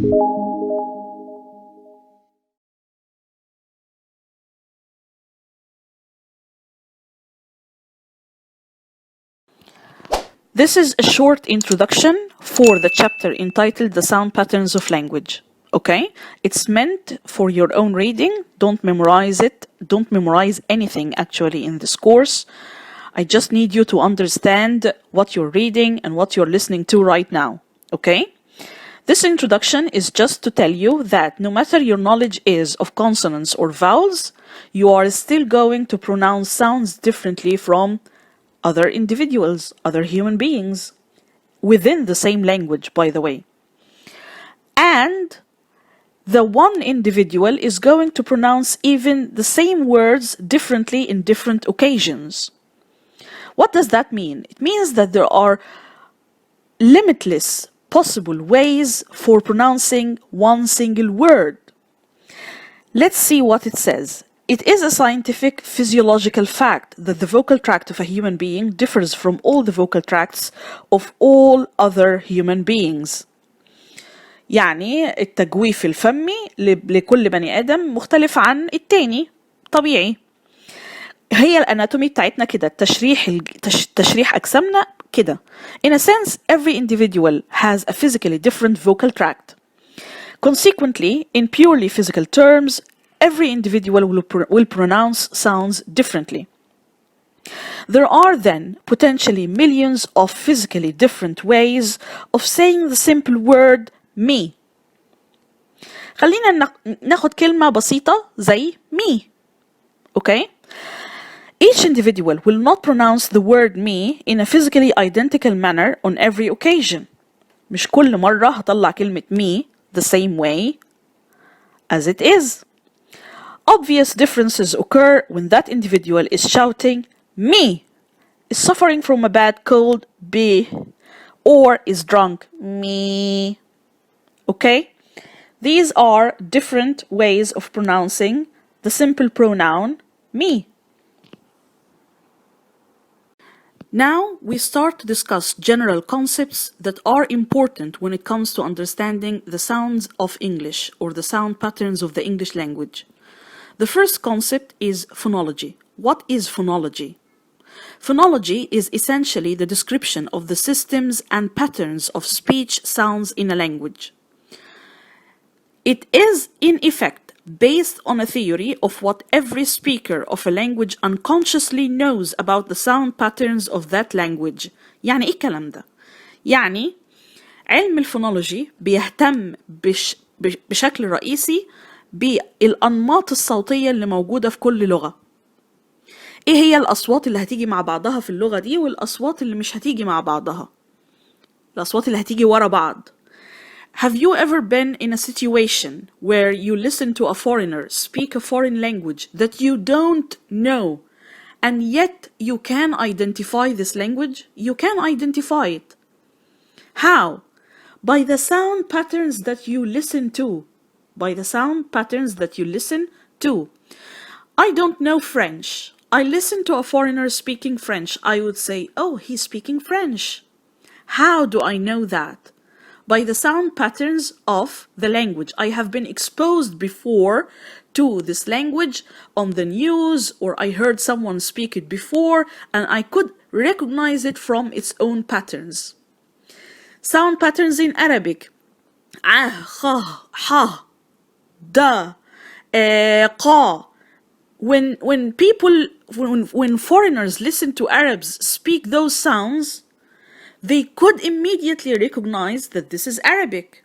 This is a short introduction for the chapter entitled The Sound Patterns of Language. Okay? It's meant for your own reading. Don't memorize it. Don't memorize anything actually in this course. I just need you to understand what you're reading and what you're listening to right now. Okay? This introduction is just to tell you that no matter your knowledge is of consonants or vowels, you are still going to pronounce sounds differently from other individuals, other human beings, within the same language, by the way. And the one individual is going to pronounce even the same words differently in different occasions. What does that mean? It means that there are limitless possible ways for pronouncing one single word. Let's see what it says. It is a scientific physiological fact that the vocal tract of a human being differs from all the vocal tracts of all other human beings. يعني التجويف الفمي لكل بني آدم مختلف عن التاني طبيعي. هي الاناتومي بتاعتنا كده، تشريح أجسامنا كده. In a sense, every individual has a physically different vocal tract. Consequently, in purely physical terms, every individual will pronounce sounds differently. There are then potentially millions of physically different ways of saying the simple word me. خلينا ناخد كلمة بسيطة زي me. Okay? Each individual will not pronounce the word me in a physically identical manner on every occasion. مش كل مرة هطلع كلمة me the same way as it is. Obvious differences occur when that individual is shouting me, is suffering from a bad cold be, or is drunk me. Okay? These are different ways of pronouncing the simple pronoun me. Now we start to discuss general concepts that are important when it comes to understanding the sounds of English or the sound patterns of the English language. The first concept is phonology. What is phonology? Phonology is essentially the description of the systems and patterns of speech sounds in a language. It is, in effect, based on a theory of what every speaker of a language unconsciously knows about the sound patterns of that language. يعني إيه الكلام ده؟ يعني علم الفونولوجي بيهتم بشكل رئيسي بالأنماط الصوتية اللي موجودة في كل لغة. إيه هي الأصوات اللي هتيجي مع بعضها في اللغة دي والأصوات اللي مش هتيجي مع بعضها؟ الأصوات اللي هتيجي ورا بعض. Have you ever been in a situation where you listen to a foreigner speak a foreign language that you don't know and yet you can identify this language? You can identify it. How? By the sound patterns that you listen to. By the sound patterns that you listen to. I don't know French. I listen to a foreigner speaking French. I would say, oh, he's speaking French. How do I know that? By the sound patterns of the language. I have been exposed before to this language on the news, or I heard someone speak it before, and I could recognize it from its own patterns. Sound patterns in Arabic. kha, ha, da, qa. When foreigners listen to Arabs speak those sounds, they could immediately recognize that this is Arabic.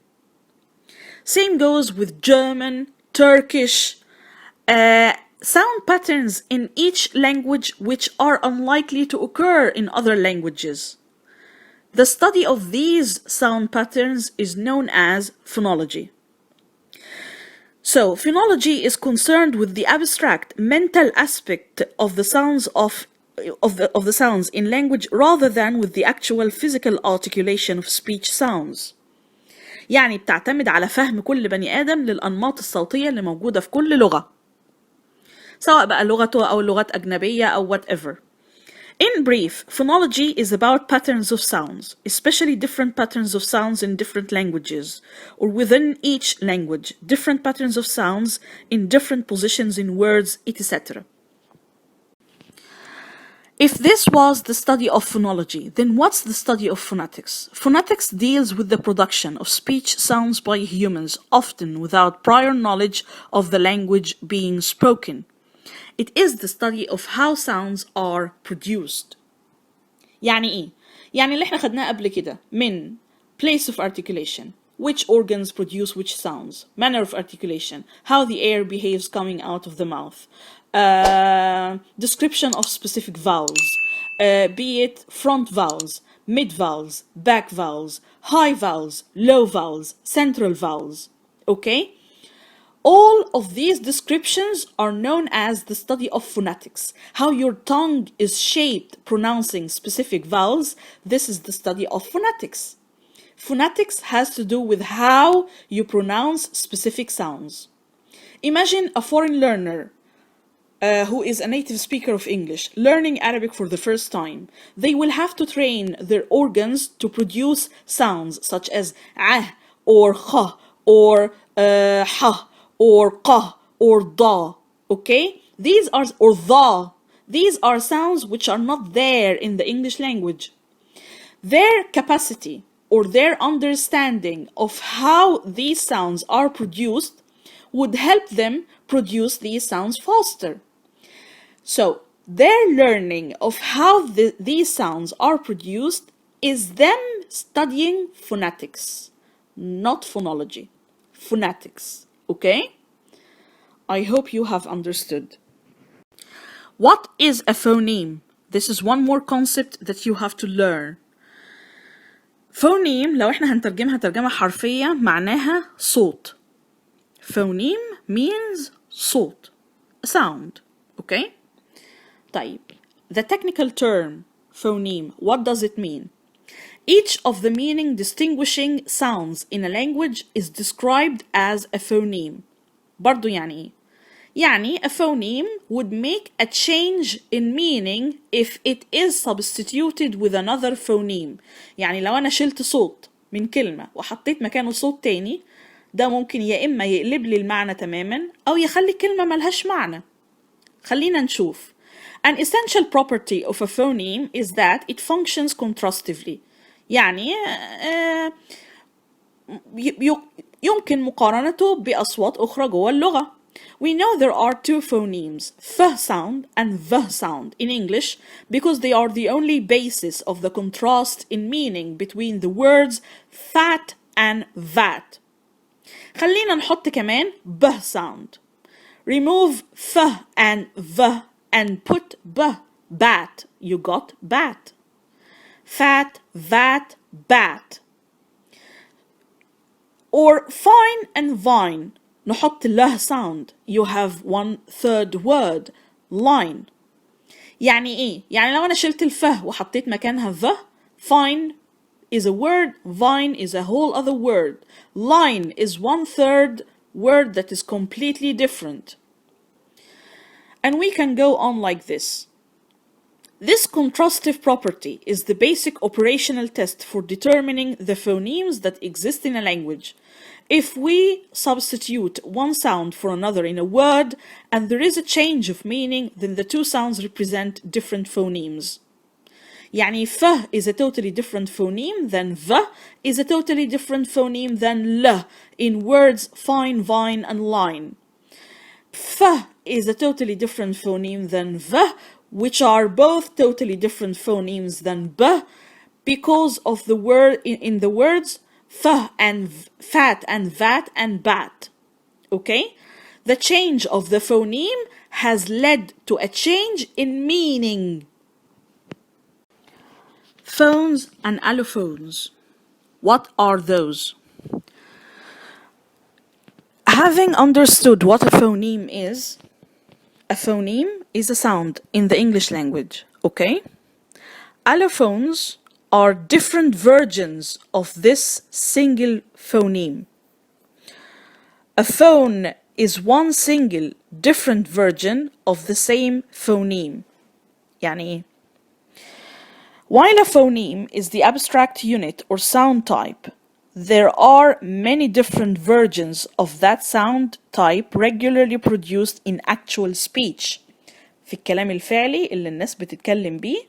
Same goes with German, Turkish, sound patterns in each language which are unlikely to occur in other languages. The study of these sound patterns is known as phonology. So, phonology is concerned with the abstract mental aspect of the sounds of the sounds in language rather than with the actual physical articulation of speech sounds. يعني بتعتمد على فهم كل بني آدم للأنماط الصوتية اللي موجودة في كل لغة، سواء بقى لغته أو لغات أجنبية أو whatever. In brief, phonology is about patterns of sounds, especially different patterns of sounds in different languages, or within each language, different patterns of sounds in different positions in words, etc. If this was the study of phonology, then what's the study of phonetics? Phonetics deals with the production of speech sounds by humans, often without prior knowledge of the language being spoken. It is the study of how sounds are produced. يعني إيه؟ يعني اللي احنا خدناه قبل كده من place of articulation, which organs produce which sounds, manner of articulation, how the air behaves coming out of the mouth, description of specific vowels, be it front vowels, mid vowels, back vowels, high vowels, low vowels, central vowels. Okay? All of these descriptions are known as the study of phonetics. How your tongue is shaped pronouncing specific vowels, this is the study of phonetics. Phonetics has to do with how you pronounce specific sounds. Imagine a foreign learner who is a native speaker of English learning Arabic for the first time. They will have to train their organs to produce sounds such as ah or kha or ha or qa or da. Okay? These are, or dha. These are sounds which are not there in the English language. Their capacity or their understanding of how these sounds are produced would help them produce these sounds faster. So, their learning of how these sounds are produced is them studying phonetics, not phonology. Phonetics, okay? I hope you have understood. What is a phoneme? This is one more concept that you have to learn. Phoneme لو احنا هنترجمها ترجمة حرفية معناها صوت. Phoneme means صوت, a sound, okay? طيب, the technical term phoneme, what does it mean? Each of the meaning distinguishing sounds in a language is described as a phoneme. برضو يعني إيه؟ يعني a phoneme would make a change in meaning if it is substituted with another phoneme. يعني لو أنا شلت صوت من كلمة وحطيت مكانه صوت تاني، ده ممكن يا إما يقلب لي المعنى تماما أو يخلي كلمة ملهاش معنى. خلينا نشوف. An essential property of a phoneme is that it functions contrastively. يعني يمكن مقارنته بأصوات أخرى جوه اللغة. We know there are two phonemes, th sound and v sound in English because they are the only basis of the contrast in meaning between the words fat and vat. خلينا نحط كمان b sound. Remove th and v and put b, bat. You got bat. Fat, vat, bat. Or fine and vine. نحط له sound. You have one third word, line. يعني إيه؟ يعني لو أنا شلت الفه وحطيت مكانها the, fine is a word, vine is a whole other word. Line is one third word that is completely different. And we can go on like this. This contrastive property is the basic operational test for determining the phonemes that exist in a language. If we substitute one sound for another in a word and there is a change of meaning, then the two sounds represent different phonemes. يعني ف is a totally different phoneme than v is a totally different phoneme than l in words fine, vine and line. F is a totally different phoneme than v, which are both totally different phonemes than b because of the word in the words f and fat and vat and bat. Okay? The change of the phoneme has led to a change in meaning. Phones and allophones. What are those? Having understood what a phoneme is a sound in the English language, okay? Allophones are different versions of this single phoneme. A phone is one single different version of the same phoneme. يعني إيه؟ While a phoneme is the abstract unit or sound type, there are many different versions of that sound type regularly produced in actual speech. في الكلام الفعلي اللي الناس بتتكلم بيه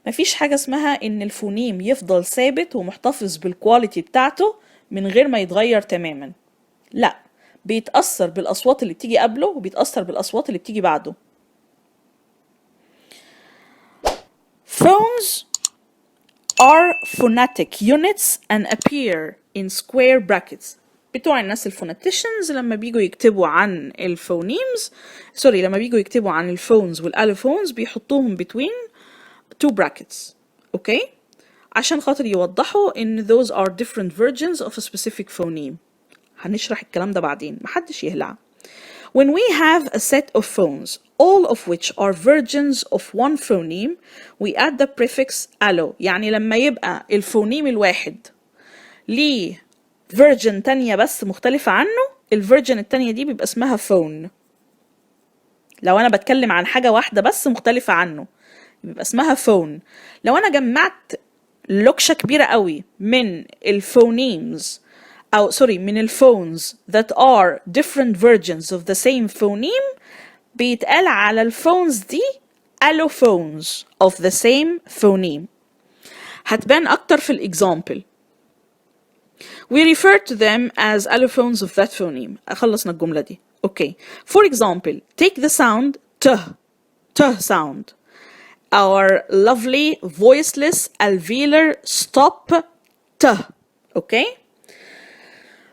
مفيش حاجة اسمها إن الفونيم يفضل ثابت ومحتفظ بالكواليتي بتاعته من غير ما يتغير تماما. لا، بيتأثر بالأصوات اللي بتيجي قبله وبيتأثر بالأصوات اللي بتيجي بعده. Phones are phonetic units and appear in square brackets. بتوع الناس الفوناتيشنز لما بيجوا يكتبوا عن الفونيمز لما بيجوا يكتبوا عن الفونز والالوفونز بيحطوهم between two brackets. اوكي عشان خاطر يوضحوا ان those are different versions of a specific phoneme. هنشرح الكلام ده بعدين، محدش يهلع. When we have a set of phones, all of which are versions of one phoneme, we add the prefix allo. يعني لما يبقى الفونيم الواحد ليه version تانية بس مختلفة عنه، الversion التانية دي بيبقى اسمها phone. لو أنا بتكلم عن حاجة واحدة بس مختلفة عنه بيبقى اسمها phone. لو أنا جمعت لوكشة كبيرة قوي من الفونيمز من الفونز that are different versions of the same phoneme بيتقال على الفونز دي allophones of the same phoneme. هتبان أكتر في الإكزامبل. We refer to them as allophones of that phoneme. خلصنا الجملة دي. Okay. For example, take the sound t sound. Our lovely voiceless alveolar stop t. Okay?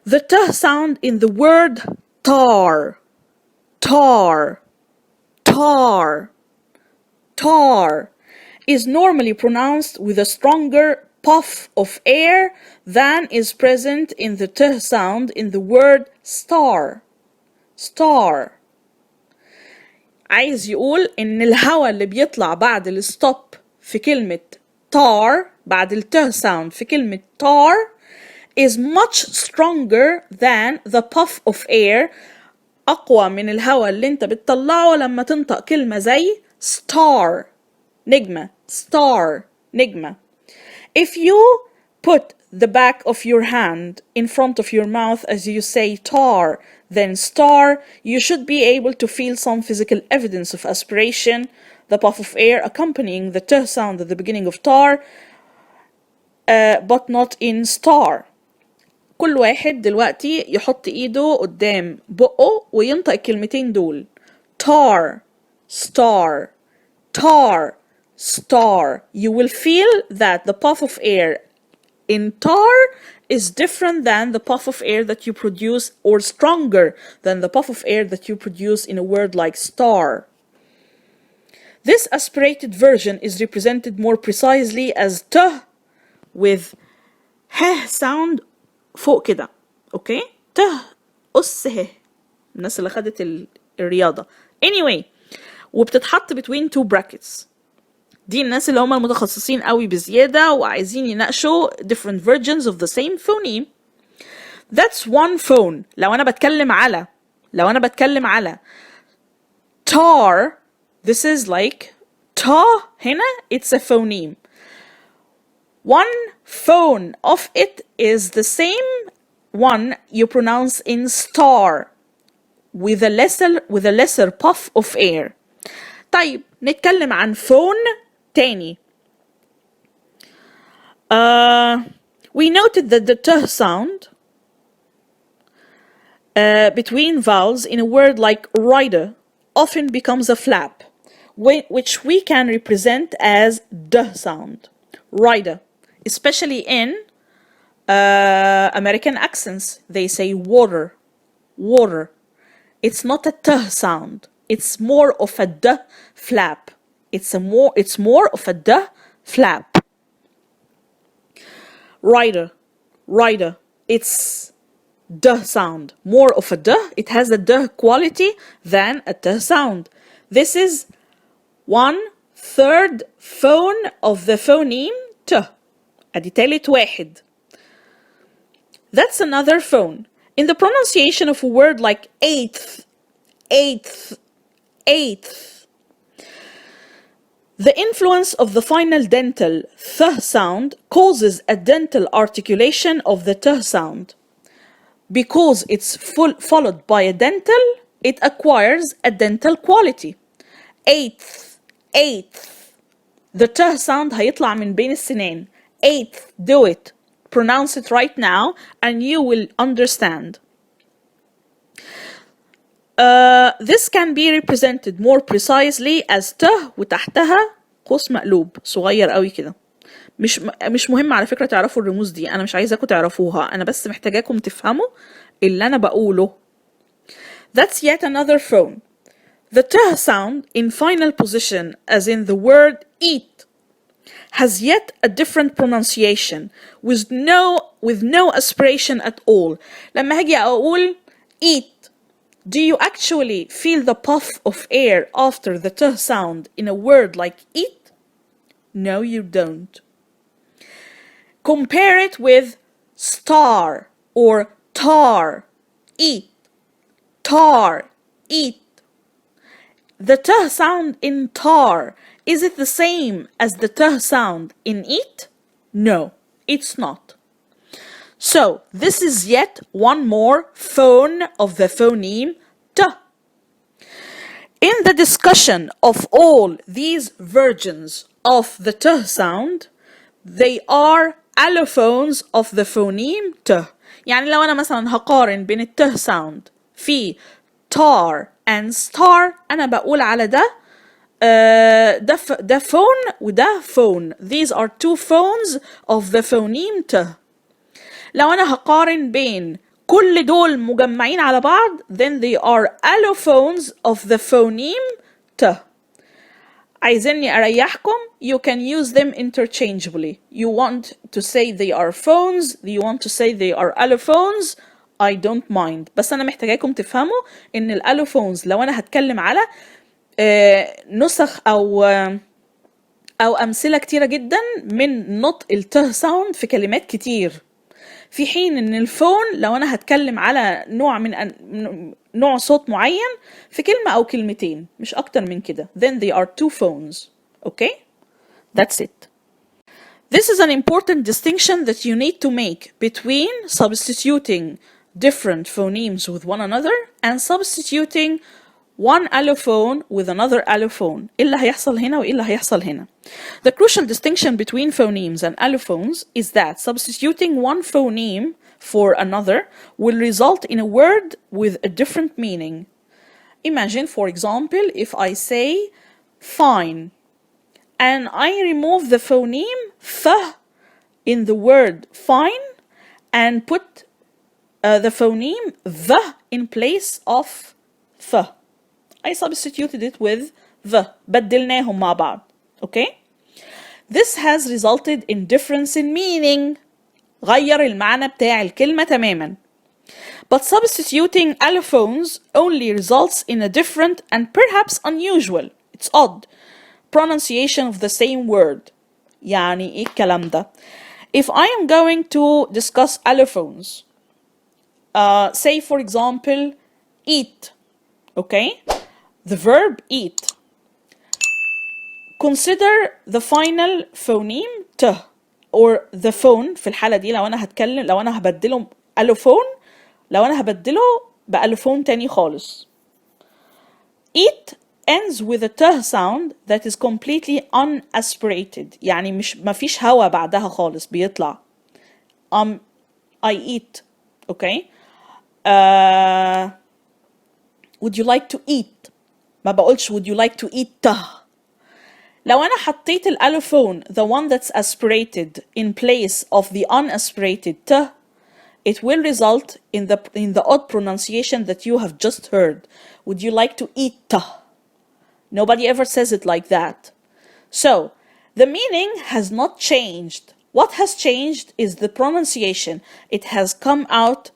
The t sound in the word tar is normally pronounced with a stronger puff of air than is present in the t sound in the word star. عايز يقول إن الهواء اللي بيطلع بعد الستوب في كلمة tar بعد الت sound في كلمة tar is much stronger than the puff of air. أقوى من الهواء اللي أنت بتطلعه لما تنطق كلمة زي star نجمة. If you put the back of your hand in front of your mouth as you say tar, then star, you should be able to feel some physical evidence of aspiration, the puff of air accompanying the t sound at the beginning of tar, but not in star. كل واحد دلوقتي يحط ايده قدام بقه وينطق الكلمتين دول tar, star, tar, star. You will feel that the puff of air in tar is different than the puff of air that you produce, or stronger than the puff of air that you produce in a word like star. This aspirated version is represented more precisely as t with ه sound فوق كده. اوكي ت أس ه الناس اللي خدت الرياضة. Anyway وبتتحط between two brackets. دي الناس اللي هم المتخصصين قوي بزيادة وعايزين يناقشوا different versions of the same phoneme. That's one phone. لو أنا بتكلم على tar, this is like ta هنا it's a phoneme. One phone of it is the same one you pronounce in star with a lesser puff of air. طيب نتكلم عن phone تاني. We noted that the t sound between vowels in a word like rider often becomes a flap, which we can represent as d sound. Rider, especially in American accents, they say water. It's not a t sound. It's more of a d flap. It's more of a d flap. Rider. It's d sound. More of a d. It has a d quality than a t sound. This is 1/3 phone of the phoneme t. أدي تالت واحد. That's another phone. In the pronunciation of a word like eighth, The influence of the final dental th sound causes a dental articulation of the t sound. Because it's followed by a dental, it acquires a dental quality. Eighth, eighth. The t sound هيطلع من بين السنان. Eighth, do it. Pronounce it right now and you will understand. This can be represented more precisely as ت وتحتها قوس مقلوب صغير قوي كده. مش مهم على فكرة تعرفوا الرموز دي، أنا مش عايزاكم تعرفوها، أنا بس محتاجاكم تفهموا اللي أنا بقوله. That's yet another phone. The t sound in final position, as in the word eat, has yet a different pronunciation with no aspiration at all. لما هاجي أقول eat, do you actually feel the puff of air after the t sound in a word like eat? No, you don't. Compare it with star or tar. Eat, tar, eat. The t sound in tar, is it the same as the t sound in eat? No, it's not. So, this is yet one more phone of the phoneme t. In the discussion of all these versions of the t sound, they are allophones of the phoneme t. يعني لو أنا مثلا هقارن بين الت sound في tar and star، أنا بقول على ده phone وده phone. These are two phones of the phoneme t. لو أنا هقارن بين كل دول مجمعين على بعض, then they are allophones of the phoneme t. عايزيني أريحكم, you can use them interchangeably. You want to say they are phones, you want to say they are allophones, I don't mind. بس أنا محتاجاكم تفهموا إن الألوفونز لو أنا هتكلم على نسخ أو أمثلة كتيرة جدا من نطق الت ساوند في كلمات كتير، في حين إن الفون لو أنا هتكلم على نوع صوت معين في كلمة أو كلمتين مش أكتر من كده. Then they are two phones. Okay? That's it. This is an important distinction that you need to make between substituting different phonemes with one another and substituting one allophone with another allophone. إيه اللي هيحصل هنا وإيه اللي هيحصل هنا. The crucial distinction between phonemes and allophones is that substituting one phoneme for another will result in a word with a different meaning. Imagine, for example, if I say fine and I remove the phoneme th in the word fine and put the phoneme the in place of th. I substituted it with the. بدلناهم مع بعض. Okay? This has resulted in difference in meaning. غير المعنى بتاع الكلمة تماما. But substituting allophones only results in a different and perhaps unusual, it's odd, pronunciation of the same word. يعني إيه الكلام ده؟ If I am going to discuss allophones, say for example, eat, okay? The verb eat. Consider the final phoneme t or the phone في الحالة دي لو أنا هبدله allophone, لو أنا هبدله بألوفون تاني خالص. Eat ends with a t sound that is completely unaspirated. يعني مفيش هوا بعدها خالص بيطلع. I eat. Okay? Would you like to eat? ما بقولش would you like to eat ت. لو أنا حطيت الألوفون the one that's aspirated in place of the unaspirated ت, it will result in the odd pronunciation that you have just heard. Would you like to eat ت? Nobody ever says it like that. So, the meaning has not changed. What has changed is the pronunciation. It has come out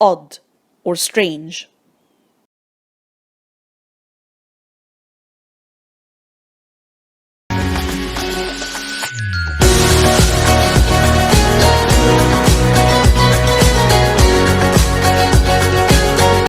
odd or strange.